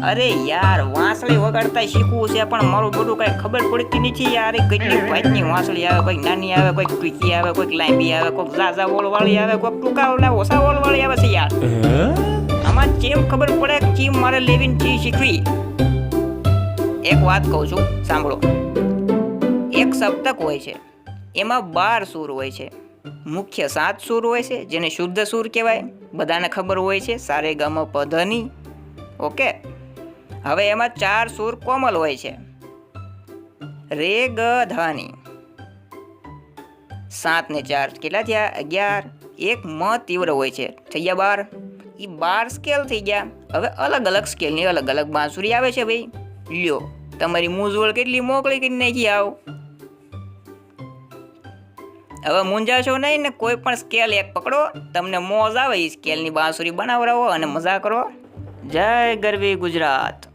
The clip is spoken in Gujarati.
અરે યાર વાંસળી વગાડતા શીખવું છે પણ મારું બધું કઈ ખબર પડતી નથી યાર. કેટલી ભાતની વાંસળી આવે, કોઈક નાની આવે, કોઈક ટૂંકી આવે, કોઈક લાંબી આવે, કોઈક ઝાઝા વોળ વાળી આવે, કોઈક ટૂંકા ઓછા વોળ વાળી આવે છે યાર. આમાં ચેમ ખબર પડે કે ચીમ મારે લેવીને ચી શીખવી? એક વાત કહું છું, સાંભળો. એક સપ્તક હોય છે, એમાં 12 સૂર હોય છે. મુખ્ય 7 સૂર હોય છે જેને શુદ્ધ સૂર કહેવાય, બધાને ખબર હોય છે, સારે ગમ પધની. ઓકે, હવે એમાં 4 સૂર કોમલ હોય છે, રે ગ ધાની. 7 ને 4 કેટલા થયા? 11. એક મ તીવ્ર હોય છે, થઈ ગયા 12. એ 12 સ્કેલ થઈ ગયા. હવે અલગ અલગ સ્કેલની અલગ અલગ બાંસુરી આવે છે ભાઈ. લ્યો, તમારી મૂંઝવણ કેટલી મોકળી કરી નાખી. આવો, હવે મૂંઝાશો નહીં ને. કોઈ પણ સ્કેલ એક પકડો, તમને મોજ આવે એ સ્કેલની બાંસુરી બનાવરાવો અને મજા કરો. જય ગરવી ગુજરાત.